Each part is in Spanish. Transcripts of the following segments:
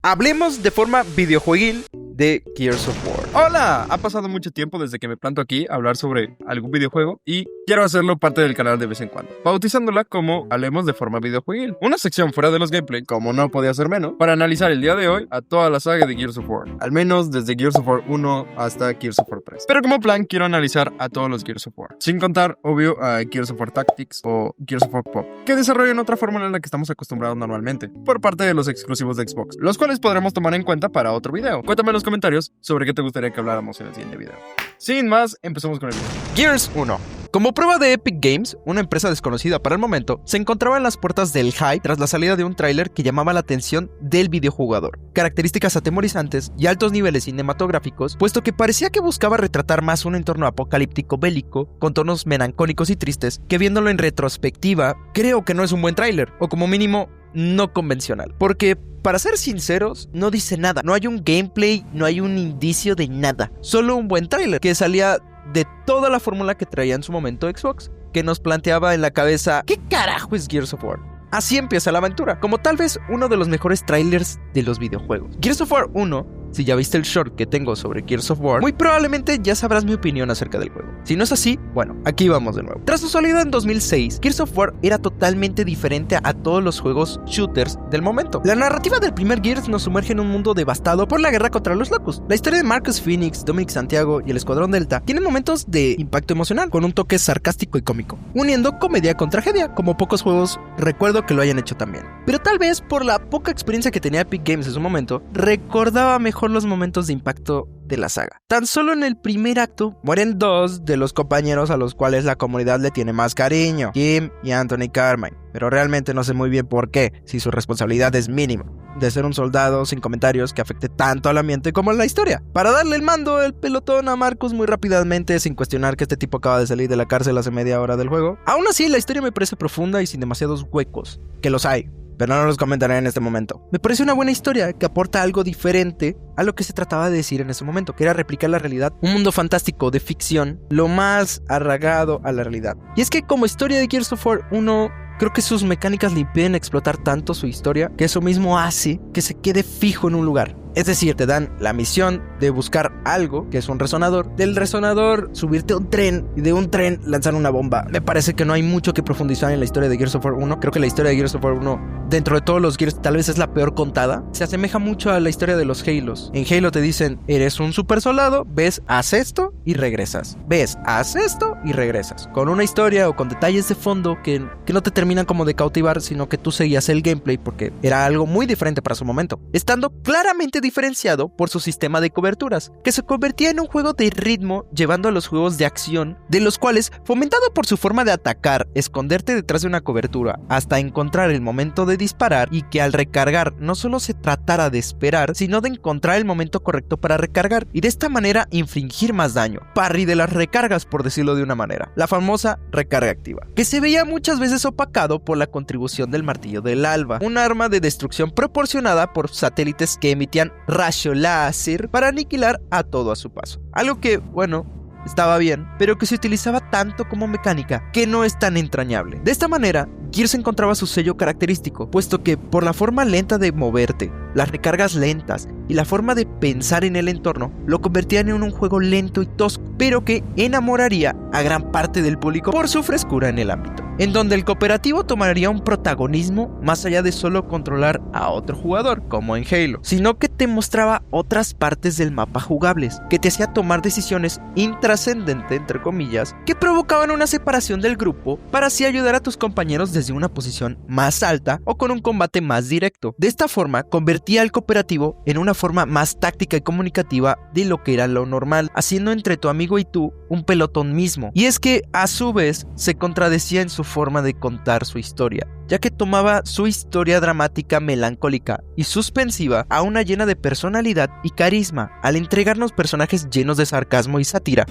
hablemos de forma videojueguil de Gears of War. Hola, ha pasado mucho tiempo desde que me planto aquí a hablar sobre algún videojuego y quiero hacerlo parte del canal de vez en cuando, bautizándola como Hablemos de forma videojueguil, una sección fuera de los gameplay, como no podía ser menos, para analizar el día de hoy a toda la saga de Gears of War, al menos desde Gears of War 1 hasta Gears of War 3. Pero como plan quiero analizar a todos los Gears of War, sin contar, obvio, a Gears of War Tactics o Gears of War Pop, que desarrollan otra fórmula en la que estamos acostumbrados normalmente, por parte de los exclusivos de Xbox, los cuales podremos tomar en cuenta para otro video. Cuéntame en los comentarios sobre qué te gustaría que habláramos en el siguiente video. Sin más, empecemos con el video. Gears 1. Como prueba de Epic Games, una empresa desconocida para el momento, se encontraba en las puertas del hype tras la salida de un tráiler que llamaba la atención del videojugador. Características atemorizantes y altos niveles cinematográficos, puesto que parecía que buscaba retratar más un entorno apocalíptico bélico, con tonos melancólicos y tristes, que viéndolo en retrospectiva, creo que no es un buen tráiler, o como mínimo, no convencional. Porque, para ser sinceros, no dice nada. No hay un gameplay, no hay un indicio de nada. Solo un buen tráiler que salía de toda la fórmula que traía en su momento Xbox, que nos planteaba en la cabeza, ¿qué carajo es Gears of War? Así empieza la aventura, como tal vez uno de los mejores trailers de los videojuegos. Gears of War 1, si ya viste el short que tengo sobre Gears of War, muy probablemente ya sabrás mi opinión acerca del juego. Si no es así, bueno, aquí vamos de nuevo. Tras su salida en 2006, Gears of War era totalmente diferente a todos los juegos shooters del momento. La narrativa del primer Gears nos sumerge en un mundo devastado por la guerra contra los Locust. La historia de Marcus Phoenix, Dominic Santiago y el Escuadrón Delta tiene momentos de impacto emocional, con un toque sarcástico y cómico, uniendo comedia con tragedia, como pocos juegos recuerdo que lo hayan hecho también. Pero tal vez por la poca experiencia que tenía Epic Games en su momento, recordaba mejor los momentos de impacto de la saga. Tan solo en el primer acto mueren dos de los compañeros a los cuales la comunidad le tiene más cariño, Jim y Anthony Carmine, pero realmente no sé muy bien por qué, si su responsabilidad es mínima, de ser un soldado sin comentarios que afecte tanto al ambiente como a la historia. Para darle el mando el pelotón a Marcus muy rápidamente, sin cuestionar que este tipo acaba de salir de la cárcel hace media hora del juego. Aún así, la historia me parece profunda y sin demasiados huecos, que los hay, pero no los comentaré en este momento. Me parece una buena historia que aporta algo diferente a lo que se trataba de decir en ese momento, que era replicar la realidad, un mundo fantástico de ficción, lo más arraigado a la realidad. Y es que como historia de Gears of War 1, creo que sus mecánicas le impiden explotar tanto su historia, que eso mismo hace que se quede fijo en un lugar. Es decir, te dan la misión de buscar algo, que es un resonador, del resonador subirte a un tren y de un tren lanzar una bomba. Me parece que no hay mucho que profundizar en la historia de Gears of War 1. Creo que la historia de Gears of War 1, dentro de todos los Gears, tal vez es la peor contada. Se asemeja mucho a la historia de los Halos. En Halo te dicen, eres un super soldado, ves, haz esto y regresas. Ves, haz esto y regresas. Con una historia o con detalles de fondo que no te terminan como de cautivar, sino que tú seguías el gameplay porque era algo muy diferente para su momento, estando claramente diferenciado por su sistema de coberturas, que se convertía en un juego de ritmo, llevando a los juegos de acción, de los cuales, fomentado por su forma de atacar, esconderte detrás de una cobertura, hasta encontrar el momento de disparar, y que al recargar no solo se tratara de esperar, sino de encontrar el momento correcto para recargar, y de esta manera infligir más daño. Parry de las recargas, por decirlo de una manera, la famosa recarga activa, que se veía muchas veces opacado por la contribución del martillo del alba, un arma de destrucción proporcionada por satélites que emitían rayo láser para aniquilar a todo a su paso. Algo que, bueno, estaba bien, pero que se utilizaba tanto como mecánica que no es tan entrañable. De esta manera, Gears encontraba su sello característico, puesto que por la forma lenta de moverte, las recargas lentas y la forma de pensar en el entorno, lo convertían en un juego lento y tosco, pero que enamoraría a gran parte del público por su frescura en el ámbito, en donde el cooperativo tomaría un protagonismo más allá de solo controlar a otro jugador, como en Halo, sino que te mostraba otras partes del mapa jugables, que te hacía tomar decisiones intrascendentes, entre comillas, que provocaban una separación del grupo para así ayudar a tus compañeros desde una posición más alta o con un combate más directo. De esta forma, convertía al cooperativo en una forma más táctica y comunicativa de lo que era lo normal, haciendo entre tu amigo y tú un pelotón mismo. Y es que, a su vez, se contradecía en su forma de contar su historia, ya que tomaba su historia dramática, melancólica y suspensiva a una llena de personalidad y carisma, al entregarnos personajes llenos de sarcasmo y sátira.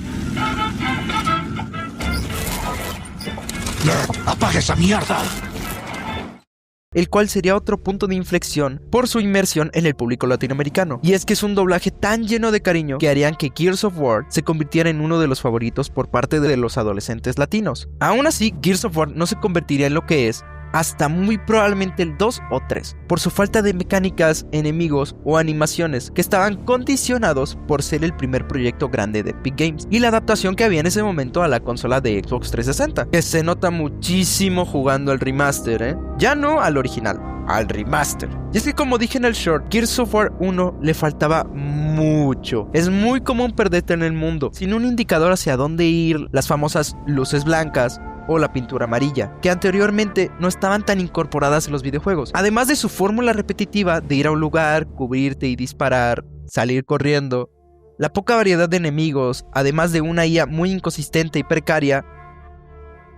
¡Apaga esa mierda! El cual sería otro punto de inflexión por su inmersión en el público latinoamericano. Y es que es un doblaje tan lleno de cariño que harían que Gears of War se convirtiera en uno de los favoritos por parte de los adolescentes latinos. Aún así, Gears of War no se convertiría en lo que es hasta muy probablemente el 2 o 3, por su falta de mecánicas, enemigos o animaciones que estaban condicionados por ser el primer proyecto grande de Epic Games y la adaptación que había en ese momento a la consola de Xbox 360, que se nota muchísimo jugando el remaster, ya no al original, al remaster. Y es que, como dije en el short, Gears of War 1 le faltaba mucho. Es muy común perderte en el mundo sin un indicador hacia dónde ir, las famosas luces blancas o la pintura amarilla, que anteriormente no estaban tan incorporadas en los videojuegos. Además de su fórmula repetitiva de ir a un lugar, cubrirte y disparar, salir corriendo, la poca variedad de enemigos, además de una IA muy inconsistente y precaria,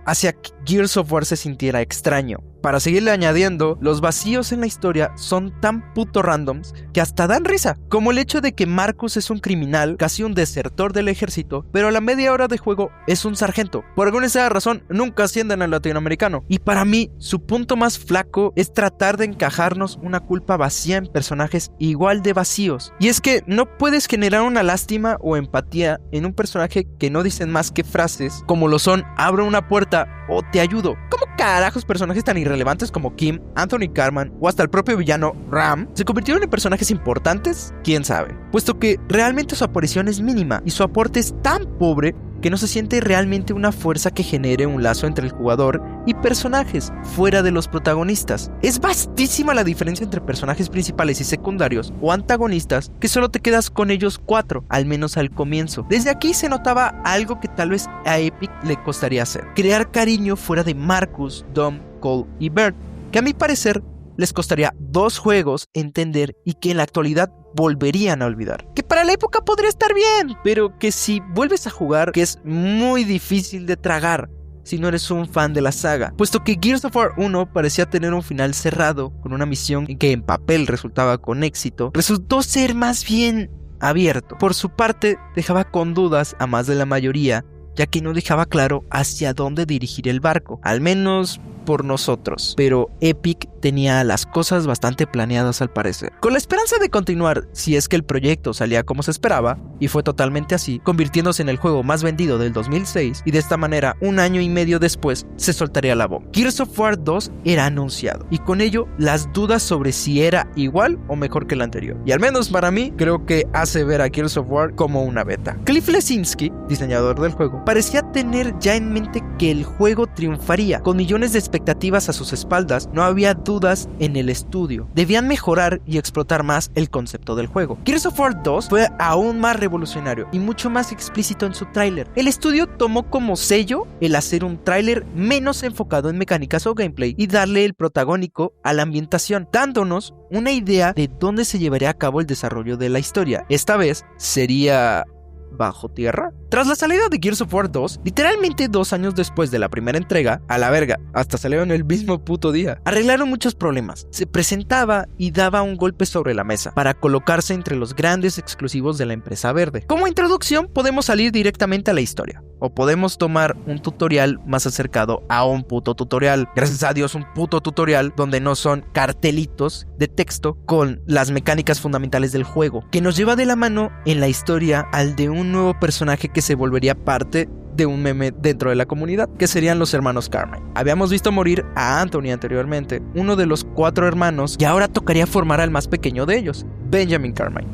hacía que Gears of War se sintiera extraño. Para seguirle añadiendo, los vacíos en la historia son tan puto randoms que hasta dan risa, como el hecho de que Marcus es un criminal, casi un desertor del ejército, pero a la media hora de juego es un sargento. Por alguna extraña razón, nunca ascienden al latinoamericano. Y para mí, su punto más flaco es tratar de encajarnos una culpa vacía en personajes igual de vacíos. Y es que no puedes generar una lástima o empatía en un personaje que no dicen más que frases, como lo son "abro una puerta" o "te ayudo". ¿Cómo carajos personajes tan irrelevantes como Kim, Anthony Cartman o hasta el propio villano Ram se convirtieron en personajes importantes? ¿Quién sabe? Puesto que realmente su aparición es mínima y su aporte es tan pobre que no se siente realmente una fuerza que genere un lazo entre el jugador y personajes fuera de los protagonistas. Es vastísima la diferencia entre personajes principales y secundarios o antagonistas, que solo te quedas con ellos 4, al menos al comienzo. Desde aquí se notaba algo que tal vez a Epic le costaría hacer: crear cariño fuera de Marcus, Dom, Cole y Bert, que a mi parecer les costaría 2 juegos entender y que en la actualidad volverían a olvidar. Que para la época podría estar bien, pero que si vuelves a jugar, que es muy difícil de tragar si no eres un fan de la saga, puesto que Gears of War 1 parecía tener un final cerrado, con una misión que en papel resultaba con éxito, resultó ser más bien abierto. Por su parte, dejaba con dudas a más de la mayoría, ya que no dejaba claro hacia dónde dirigir el barco, al menos por nosotros. Pero Epic tenía las cosas bastante planeadas al parecer, con la esperanza de continuar si es que el proyecto salía como se esperaba, y fue totalmente así, convirtiéndose en el juego más vendido del 2006, y de esta manera, 1 año y medio después, se soltaría la bomba. Gears of War 2 era anunciado, y con ello, las dudas sobre si era igual o mejor que el anterior. Y al menos para mí, creo que hace ver a Gears of War como una beta. Cliff Lesinski, diseñador del juego, parecía tener ya en mente que el juego triunfaría. Con millones de expectativas a sus espaldas, no había dudas en el estudio. Debían mejorar y explotar más el concepto del juego. Gears of War 2 fue aún más revolucionario y mucho más explícito en su tráiler. El estudio tomó como sello el hacer un tráiler menos enfocado en mecánicas o gameplay y darle el protagónico a la ambientación, dándonos una idea de dónde se llevaría a cabo el desarrollo de la historia. Esta vez sería bajo tierra. Tras la salida de Gears of War 2, literalmente 2 años después de la primera entrega, a la verga, hasta salieron el mismo puto día, arreglaron muchos problemas. Se presentaba y daba un golpe sobre la mesa para colocarse entre los grandes exclusivos de la empresa verde. Como introducción podemos salir directamente a la historia, o podemos tomar un tutorial más acercado a un puto tutorial. Gracias a Dios, un puto tutorial donde no son cartelitos de texto con las mecánicas fundamentales del juego, que nos lleva de la mano en la historia al de un nuevo personaje que se volvería parte de un meme dentro de la comunidad, que serían los hermanos Carmine. Habíamos visto morir a Anthony anteriormente, uno de los 4 hermanos, y ahora tocaría formar al más pequeño de ellos, Benjamin Carmine.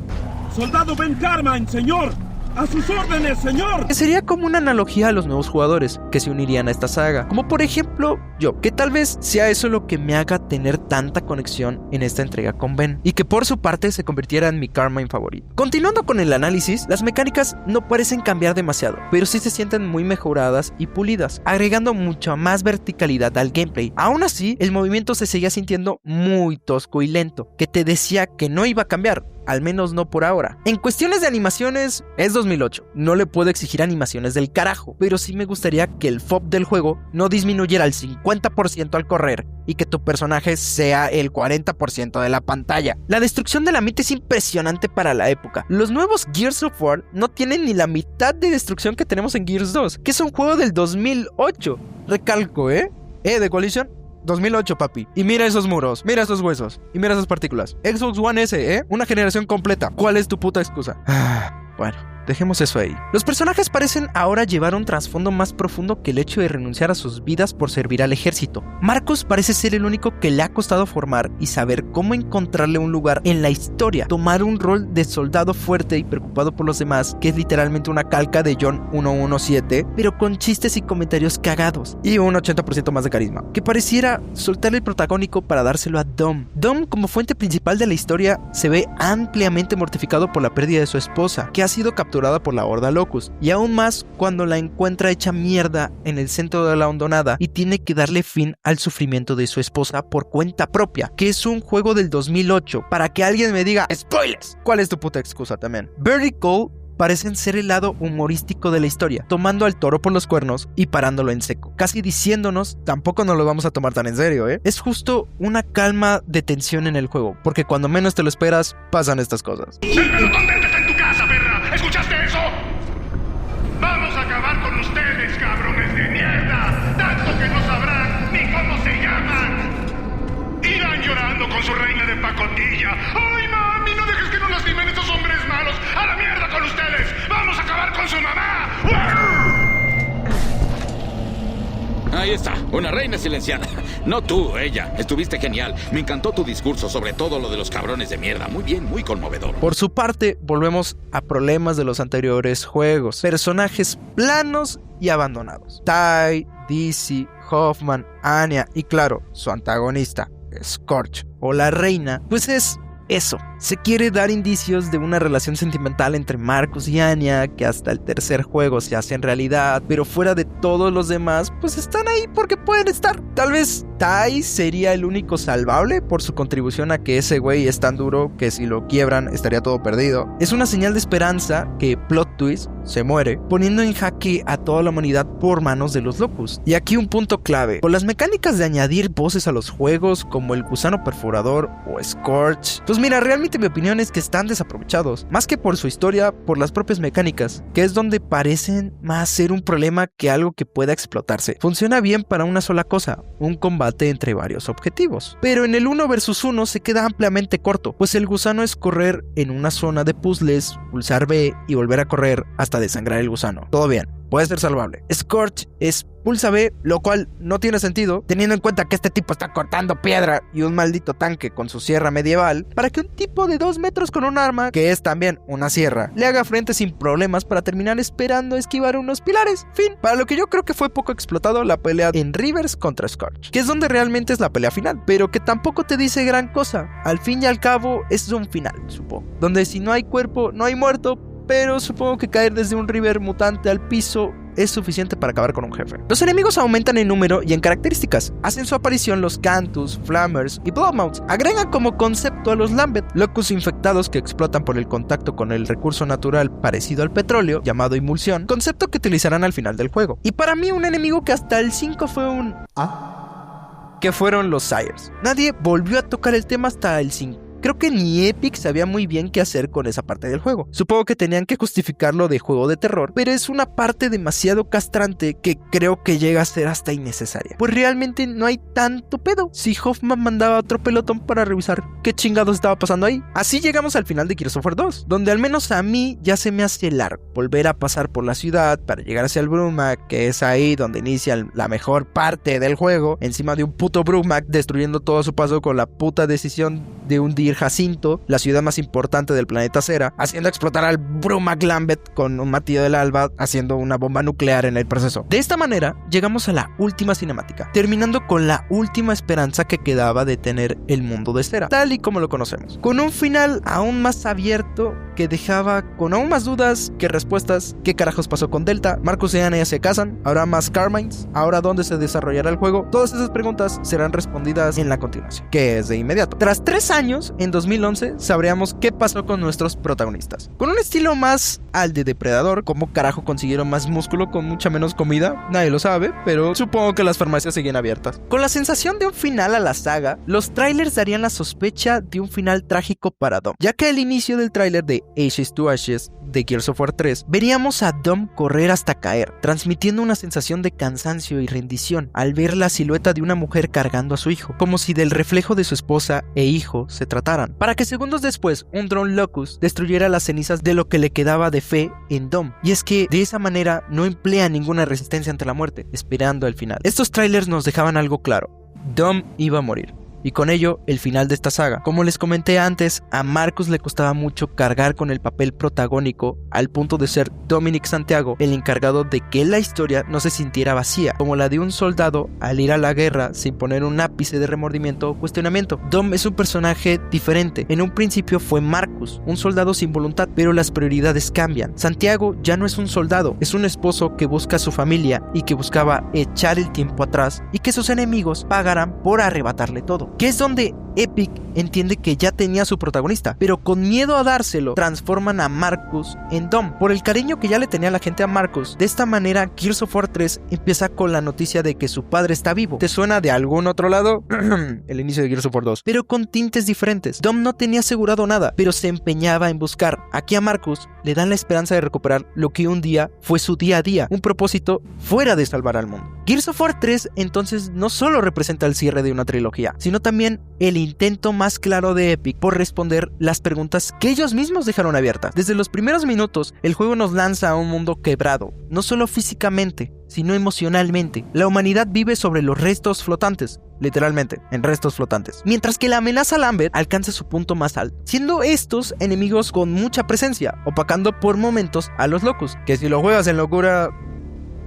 ¡Soldado Ben Carmine, señor! ¡A sus órdenes, señor! Que sería como una analogía a los nuevos jugadores que se unirían a esta saga, como por ejemplo yo, que tal vez sea eso lo que me haga tener tanta conexión en esta entrega con Ben, y que por su parte se convirtiera en mi Carmine favorito. Continuando con el análisis, las mecánicas no parecen cambiar demasiado, pero sí se sienten muy mejoradas y pulidas, agregando mucha más verticalidad al gameplay. Aún así, el movimiento se seguía sintiendo muy tosco y lento, que te decía que no iba a cambiar, al menos no por ahora. En cuestiones de animaciones, es 2008, no le puedo exigir animaciones del carajo, pero sí me gustaría que el FOV del juego no disminuyera al 50% al correr y que tu personaje sea el 40% de la pantalla. La destrucción de la mente es impresionante para la época. Los nuevos Gears of War no tienen ni la mitad de destrucción que tenemos en Gears 2, que es un juego del 2008. Recalco, de Coalition, 2008, papi. Y mira esos muros, mira esos huesos y mira esas partículas. Xbox One S, una generación completa. ¿Cuál es tu puta excusa? Bueno, dejemos eso ahí. Los personajes parecen ahora llevar un trasfondo más profundo que el hecho de renunciar a sus vidas por servir al ejército. Marcus parece ser el único que le ha costado formar y saber cómo encontrarle un lugar en la historia, tomar un rol de soldado fuerte y preocupado por los demás, que es literalmente una calca de John 117, pero con chistes y comentarios cagados, y un 80% más de carisma, que pareciera soltar el protagónico para dárselo a Dom. Dom, como fuente principal de la historia, se ve ampliamente mortificado por la pérdida de su esposa, que ha sido capturada por la Horda Locust, y aún más cuando la encuentra hecha mierda en el centro de la hondonada y tiene que darle fin al sufrimiento de su esposa por cuenta propia, que es un juego del 2008, para que alguien me diga ¡spoilers! ¿Cuál es tu puta excusa también? Barry Cole parecen ser el lado humorístico de la historia, tomando al toro por los cuernos y parándolo en seco, casi diciéndonos, tampoco nos lo vamos a tomar tan en serio, ¿eh? Es justo una calma de tensión en el juego, porque cuando menos te lo esperas, pasan estas cosas. ¡El pelotón verde está en tu casa, perra! ¿Escuchaste eso? ¡Vamos a acabar con ustedes, cabrones de mierda! ¡Tanto que no sabrán ni cómo se llaman! Irán llorando con su reina de pacotilla. ¡Ay, mami! No dejes que nos lastimen estos hombres malos. ¡A la mierda con ustedes! ¡Vamos a acabar con su mamá! Ahí está, una reina silenciada. No tú, ella. Estuviste genial. Me encantó tu discurso, sobre todo lo de los cabrones de mierda. Muy bien, muy conmovedor. Por su parte, volvemos a problemas de los anteriores juegos. Personajes planos y abandonados. Ty, Dizzy, Hoffman, Anya y claro, su antagonista, Scorch o la reina, pues es eso. Se quiere dar indicios de una relación sentimental entre Marcus y Anya, que hasta el tercer juego se hace en realidad, pero fuera de todos los demás, pues están ahí porque pueden estar. Tal vez Tai sería el único salvable por su contribución a que ese güey es tan duro que si lo quiebran estaría todo perdido. Es una señal de esperanza que Plot Twist se muere, poniendo en jaque a toda la humanidad por manos de los Locust. Y aquí un punto clave, con las mecánicas de añadir voces a los juegos como el gusano perforador o Scorch, pues mira, realmente mi opinión es que están desaprovechados, más que por su historia, por las propias mecánicas, que es donde parecen más ser un problema que algo que pueda explotarse. Funciona bien para una sola cosa, un combate entre varios objetivos, pero en el 1 vs 1 se queda ampliamente corto, pues el gusano es correr en una zona de puzzles, pulsar B y volver a correr hasta desangrar el gusano. Todo bien, puede ser salvable. Scorch es pulsa B, lo cual no tiene sentido, teniendo en cuenta que este tipo está cortando piedra y un maldito tanque con su sierra medieval, para que un tipo de 2 metros con un arma, que es también una sierra, le haga frente sin problemas para terminar esperando esquivar unos pilares. Fin. Para lo que yo creo que fue poco explotado la pelea en Rivers contra Scorch, que es donde realmente es la pelea final, pero que tampoco te dice gran cosa. Al fin y al cabo es un final, supongo, donde si no hay cuerpo, no hay muerto, pero supongo que caer desde un River mutante al piso es suficiente para acabar con un jefe. Los enemigos aumentan en número y en características. Hacen su aparición los Cantus, Flammers y Bloodmouths. Agregan como concepto a los Lambent, locus infectados que explotan por el contacto con el recurso natural parecido al petróleo, llamado emulsión, concepto que utilizarán al final del juego. Y para mí un enemigo que hasta el 5 fue un... que fueron los Sires. Nadie volvió a tocar el tema hasta el 5. Creo que ni Epic sabía muy bien qué hacer con esa parte del juego. Supongo que tenían que justificarlo de juego de terror, pero es una parte demasiado castrante que creo que llega a ser hasta innecesaria. Pues realmente no hay tanto pedo. Si Hoffman mandaba otro pelotón para revisar qué chingados estaba pasando ahí. Así llegamos al final de Gears of War 2, donde al menos a mí ya se me hace largo volver a pasar por la ciudad para llegar hacia el Brumac, que es ahí donde inicia la mejor parte del juego, encima de un puto Brumac destruyendo todo a su paso con la puta decisión de hundir Jacinto, la ciudad más importante del planeta Cera, haciendo explotar al Brumac Lambent con un martillo del alba, haciendo una bomba nuclear en el proceso. De esta manera, llegamos a la última cinemática, terminando con la última esperanza que quedaba de tener el mundo de Cera, tal y como lo conocemos, con un final aún más abierto que dejaba con aún más dudas que respuestas. ¿Qué carajos pasó con Delta? ¿Marcus y Anya se casan? ¿Habrá más Carmines? ¿Ahora dónde se desarrollará el juego? Todas esas preguntas serán respondidas en la continuación, que es de inmediato. Tras 3 años, en 2011, sabríamos qué pasó con nuestros protagonistas. Con un estilo más al de Depredador, ¿cómo carajo consiguieron más músculo con mucha menos comida? Nadie lo sabe, pero supongo que las farmacias siguen abiertas. Con la sensación de un final a la saga, los trailers darían la sospecha de un final trágico para Dom, ya que al inicio del tráiler de Ashes to Ashes de Gears of War 3, veríamos a Dom correr hasta caer, transmitiendo una sensación de cansancio y rendición al ver la silueta de una mujer cargando a su hijo, como si del reflejo de su esposa e hijo se tratara mataran, para que segundos después un dron Locust destruyera las cenizas de lo que le quedaba de fe en Dom. Y es que de esa manera no emplea ninguna resistencia ante la muerte, esperando al final. Estos trailers nos dejaban algo claro: Dom iba a morir. Y con ello, el final de esta saga. Como les comenté antes, a Marcus le costaba mucho cargar con el papel protagónico, al punto de ser Dominic Santiago el encargado de que la historia no se sintiera vacía, como la de un soldado al ir a la guerra sin poner un ápice de remordimiento o cuestionamiento. Dom es un personaje diferente. En un principio fue Marcus, un soldado sin voluntad, pero las prioridades cambian. Santiago ya no es un soldado, es un esposo que busca a su familia y que buscaba echar el tiempo atrás y que sus enemigos pagarán por arrebatarle todo. Que es donde Epic entiende que ya tenía a su protagonista, pero con miedo a dárselo, transforman a Marcus en Dom, por el cariño que ya le tenía la gente a Marcus. De esta manera, Gears of War 3 empieza con la noticia de que su padre está vivo. ¿Te suena de algún otro lado? El inicio de Gears of War 2, pero con tintes diferentes. Dom no tenía asegurado nada, pero se empeñaba en buscar. Aquí a Marcus le dan la esperanza de recuperar lo que un día fue su día a día, un propósito fuera de salvar al mundo. Gears of War 3 entonces no solo representa el cierre de una trilogía, sino también el intento más claro de Epic por responder las preguntas que ellos mismos dejaron abiertas. Desde los primeros minutos, el juego nos lanza a un mundo quebrado, no solo físicamente, sino emocionalmente. La humanidad vive sobre los restos flotantes, literalmente, en restos flotantes, mientras que la amenaza Lambert alcanza su punto más alto, siendo estos enemigos con mucha presencia, opacando por momentos a los Locust, que si lo juegas en locura...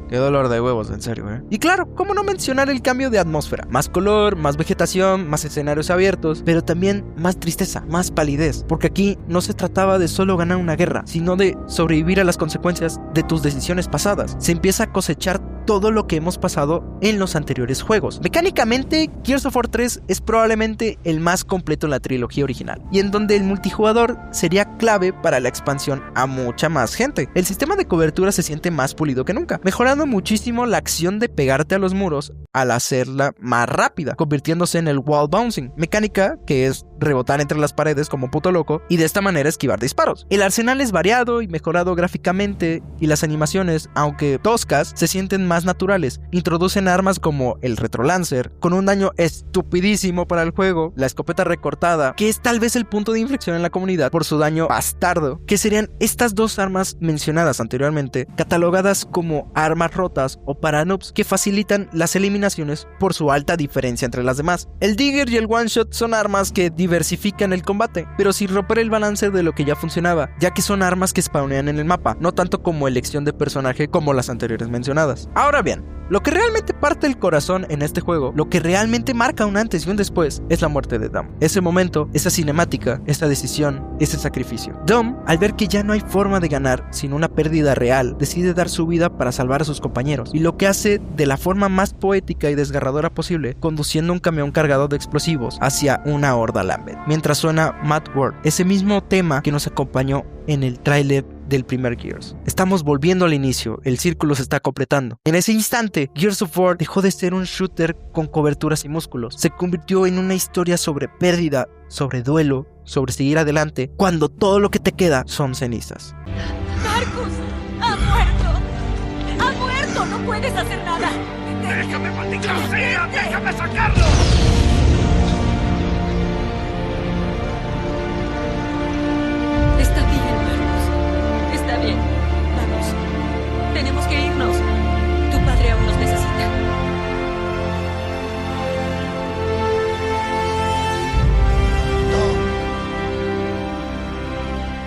Qué dolor de huevos, en serio, Y claro, ¿cómo no mencionar el cambio de atmósfera? Más color, más vegetación, más escenarios abiertos, pero también más tristeza, más palidez. Porque aquí no se trataba de solo ganar una guerra, sino de sobrevivir a las consecuencias de tus decisiones pasadas. Se empieza a cosechar todo lo que hemos pasado en los anteriores juegos. Mecánicamente, Gears of War 3 es probablemente el más completo en la trilogía original, y en donde el multijugador sería clave para la expansión a mucha más gente. El sistema de cobertura se siente más pulido que nunca, mejorando muchísimo la acción de pegarte a los muros al hacerla más rápida, convirtiéndose en el wall bouncing, mecánica que es rebotar entre las paredes como un puto loco y de esta manera esquivar disparos. El arsenal es variado y mejorado gráficamente, y las animaciones, aunque toscas, se sienten más naturales. Introducen armas como el Retrolancer, con un daño estupidísimo para el juego, la escopeta recortada, que es tal vez el punto de inflexión en la comunidad por su daño bastardo, que serían estas dos armas mencionadas anteriormente, catalogadas como armas rotas o para noobs, que facilitan las eliminaciones por su alta diferencia entre las demás. El Digger y el One Shot son armas que diversifican el combate, pero sin romper el balance de lo que ya funcionaba, ya que son armas que spawnean en el mapa, no tanto como elección de personaje como las anteriores mencionadas. Ahora bien, lo que realmente parte el corazón en este juego, lo que realmente marca un antes y un después, es la muerte de Dom. Ese momento, esa cinemática, esa decisión, ese sacrificio. Dom, al ver que ya no hay forma de ganar sin una pérdida real, decide dar su vida para salvar a sus compañeros, y lo que hace de la forma más poética y desgarradora posible, conduciendo un camión cargado de explosivos hacia una horda Lambent, mientras suena Mad World, ese mismo tema que nos acompañó en el tráiler del primer Gears. Estamos volviendo al inicio, el círculo se está completando. En ese instante, Gears of War dejó de ser un shooter con coberturas y músculos. Se convirtió en una historia sobre pérdida, sobre duelo, sobre seguir adelante, cuando todo lo que te queda son cenizas. ¡Marcus! ¡Ha muerto! ¡Ha muerto! ¡No puedes hacer nada! ¡Déjame, maldita sea! ¡Déjame sacarlo! Está bien, Marcus. Está bien. Vamos. Tenemos que irnos. Tu padre aún nos necesita.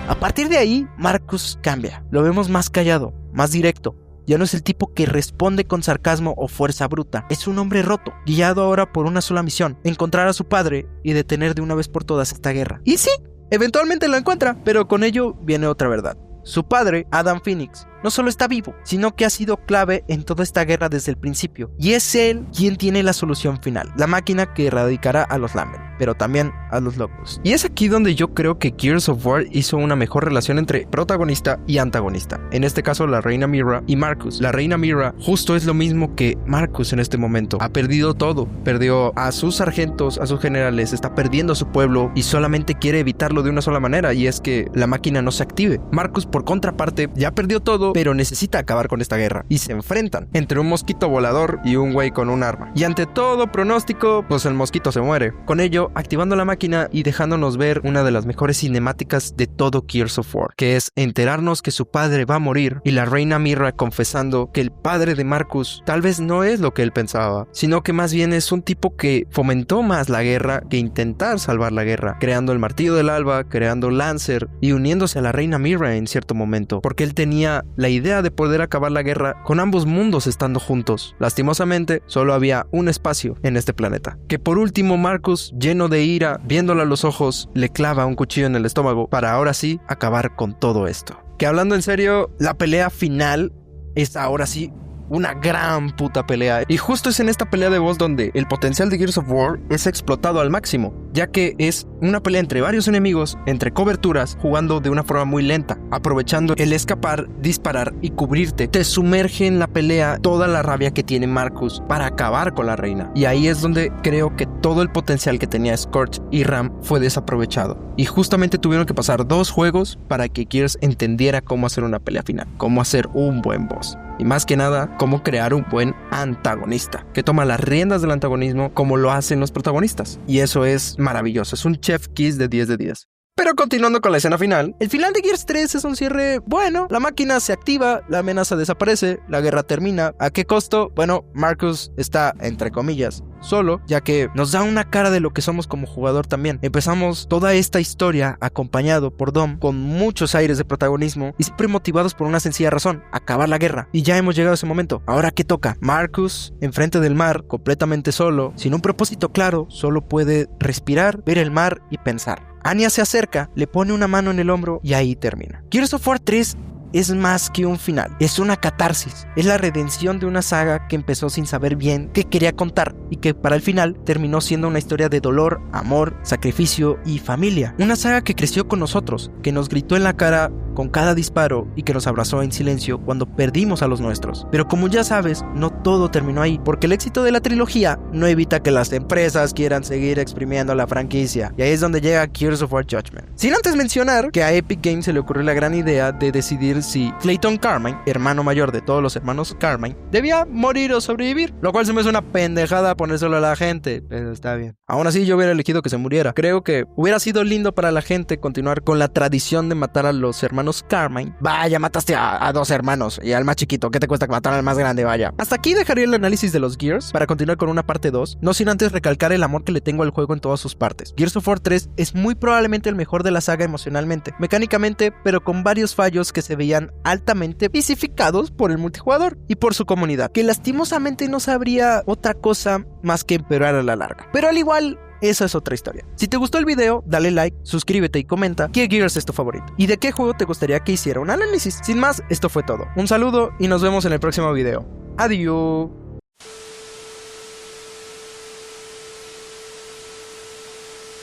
A partir de ahí, Marcus cambia. Lo vemos más callado, más directo. Ya no es el tipo que responde con sarcasmo o fuerza bruta. Es un hombre roto, guiado ahora por una sola misión: encontrar a su padre y detener de una vez por todas esta guerra. Y sí, eventualmente lo encuentra, pero con ello viene otra verdad. Su padre, Adam Phoenix, no solo está vivo, sino que ha sido clave en toda esta guerra desde el principio. Y es él quien tiene la solución final, la máquina que erradicará a los Lambent, pero también a los Locust. Y es aquí donde yo creo que Gears of War hizo una mejor relación entre protagonista y antagonista. En este caso, la reina Mira y Marcus. La reina Mira justo es lo mismo que Marcus en este momento. Ha perdido todo. Perdió a sus sargentos, a sus generales, está perdiendo a su pueblo y solamente quiere evitarlo de una sola manera, y es que la máquina no se active. Marcus, por contraparte, ya perdió todo, pero necesita acabar con esta guerra. Y se enfrentan entre un mosquito volador y un güey con un arma. Y ante todo pronóstico, pues el mosquito se muere. Con ello, activando la máquina y dejándonos ver una de las mejores cinemáticas de todo Gears of War, que es enterarnos que su padre va a morir y la reina Myrrah confesando que el padre de Marcus tal vez no es lo que él pensaba, sino que más bien es un tipo que fomentó más la guerra que intentar salvar la guerra, creando el Martillo del Alba, creando Lancer y uniéndose a la reina Myrrah en cierto momento, porque él tenía la idea de poder acabar la guerra con ambos mundos estando juntos. Lastimosamente, solo había un espacio en este planeta. Que por último Marcus, lleno de ira, viéndola a los ojos, le clava un cuchillo en el estómago para ahora sí acabar con todo esto. Que hablando en serio, la pelea final es ahora sí una gran puta pelea. Y justo es en esta pelea de boss donde el potencial de Gears of War es explotado al máximo, ya que es una pelea entre varios enemigos, entre coberturas, jugando de una forma muy lenta, aprovechando el escapar, disparar y cubrirte. Te sumerge en la pelea toda la rabia que tiene Marcus para acabar con la reina. Y ahí es donde creo que todo el potencial que tenía Scorch y Ram fue desaprovechado. Y justamente tuvieron que pasar 2 juegos para que Gears entendiera cómo hacer una pelea final, cómo hacer un buen boss. Y más que nada, cómo crear un buen antagonista, que toma las riendas del antagonismo como lo hacen los protagonistas. Y eso es maravilloso, es un chef kiss de 10 de 10. Pero continuando con la escena final, el final de Gears 3 es un cierre bueno. La máquina se activa, la amenaza desaparece, la guerra termina. ¿A qué costo? Bueno, Marcus está, entre comillas, solo, ya que nos da una cara de lo que somos como jugador también. Empezamos toda esta historia acompañado por Dom, con muchos aires de protagonismo y siempre motivados por una sencilla razón: acabar la guerra. Y ya hemos llegado a ese momento. Ahora, ¿qué toca? Marcus, enfrente del mar, completamente solo, sin un propósito claro, solo puede respirar, ver el mar y pensar. Anya se acerca, le pone una mano en el hombro y ahí termina. Gears of War 3 es más que un final, es una catarsis, es la redención de una saga que empezó sin saber bien qué quería contar y que para el final terminó siendo una historia de dolor, amor, sacrificio y familia. Una saga que creció con nosotros, que nos gritó en la cara con cada disparo y que nos abrazó en silencio cuando perdimos a los nuestros. Pero como ya sabes, no todo terminó ahí, porque el éxito de la trilogía no evita que las empresas quieran seguir exprimiendo la franquicia, y ahí es donde llega Gears of War Judgment. Sin antes mencionar que a Epic Games se le ocurrió la gran idea de decidir si Clayton Carmine, hermano mayor de todos los hermanos Carmine, debía morir o sobrevivir, lo cual se me hace una pendejada ponérselo a la gente, pero está bien. Aún así yo hubiera elegido que se muriera. Creo que hubiera sido lindo para la gente continuar con la tradición de matar a los hermanos Carmine. Vaya, mataste a 2 hermanos y al más chiquito, ¿qué te cuesta matar al más grande? Vaya. Hasta aquí dejaría el análisis de los Gears para continuar con una parte 2, no sin antes recalcar el amor que le tengo al juego en todas sus partes. Gears of War 3 es muy probablemente el mejor de la saga emocionalmente, mecánicamente, pero con varios fallos que se veían altamente visificados por el multijugador y por su comunidad, que lastimosamente no sabría otra cosa más que empeorar a la larga. Pero al igual, esa es otra historia. Si te gustó el video, dale like, suscríbete y comenta qué Gears es tu favorito y de qué juego te gustaría que hiciera un análisis. Sin más, esto fue todo. Un saludo y nos vemos en el próximo video. Adiós.